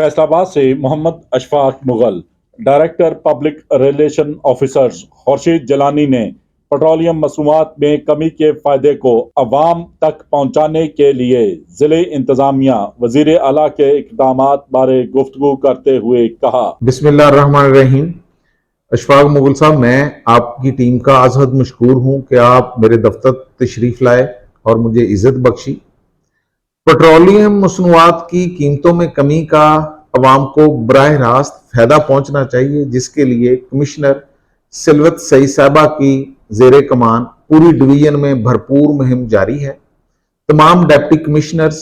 फैसलाबाद से Mohammad Ashfaq Mughal, director public relation officers Khurshid Jilani ने petroleum मसनूआत में कमी के फायदे को अवाम तक पहुंचाने के लिए जिले इंतजामिया वजीर आला के इक़दामात बारे गुफ्तगू करते हुए कहा। बिस्मिल्लाहिर्रहमानिर्रहीम। अशफाक मुगल साहब, मैं आपकी टीम का आज़हद मशकूर हूं कि आप मेरे दफ्तर तशरीफ लाए और मुझे इज्जत बख्शी। पेट्रोलियम मसनूआत की कीमतों में कमी का अवाम को बराह रास्त फायदा पहुंचना चाहिए, जिसके लिए कमिश्नर सिलवत सईद साहबा की जेर कमान पूरी डिवीजन में भरपूर मुहिम जारी है। तमाम डिप्टी कमिश्नर्स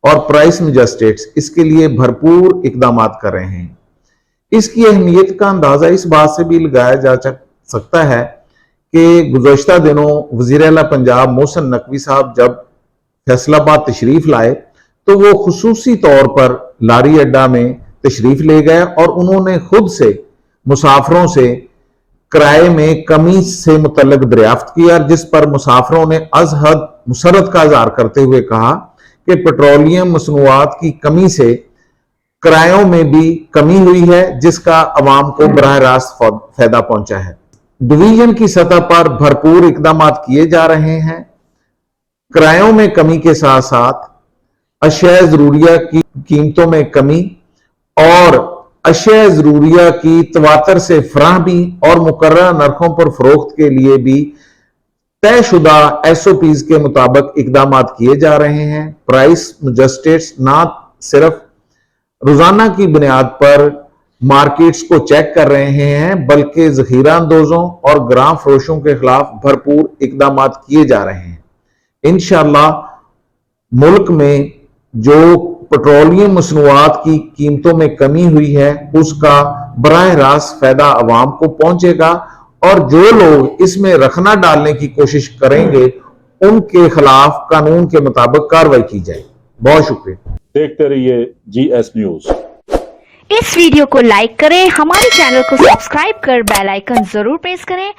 और प्राइस मजिस्ट्रेट्स इसके लिए भरपूर इकदाम कर रहे हैं। इसकी अहमियत का अंदाजा इस बात से भी लगाया जा सकता है कि गुज़श्ता दिनों वज़ीर आला पंजाब मोहसिन नकवी साहब जब फैसलाबाद तशरीफ लाए तो वो खुसूसी तौर पर लारी अड्डा में तशरीफ ले गए और उन्होंने खुद से मुसाफिरों से किराए में कमी से मुतल्लिक दरियाफ्त किया, जिस पर मुसाफिरों ने अज हद मुसरत का इज़हार करते हुए कहा कि पेट्रोलियम मसनूआत की कमी से किरायों में भी कमी हुई है, जिसका अवाम को बराह रास्त फायदा पहुंचा है। डिवीजन की सतह पर भरपूर इकदाम किए जा रहे हैं। किरायों में कमी के साथ साथ अशिया जरूरिया की कीमतों में कमी और अशिया जरूरिया की तवातर से फराहमी और मुकर्रर नरखों पर फरोख्त के लिए भी तयशुदा SOPs के मुताबिक इकदाम किए जा रहे हैं। प्राइस मजिस्ट्रेट्स ना सिर्फ रोजाना की बुनियाद पर मार्केट्स को चेक कर रहे हैं, बल्कि जखीरा अंदोजों और ग्राम फरोशों के खिलाफ भरपूर इकदाम किए जा रहे हैं। इंशाअल्लाह मुल्क में जो पेट्रोलियम मसनूआत की कीमतों में कमी हुई है उसका बराह रास्त फायदा अवाम को पहुंचेगा और जो लोग इसमें रखना डालने की कोशिश करेंगे उनके खिलाफ कानून के मुताबिक कार्रवाई की जाएगी। बहुत शुक्रिया। देखते रहिए GS न्यूज। इस वीडियो को लाइक करें, हमारे चैनल को सब्सक्राइब कर बेल आइकन जरूर प्रेस करें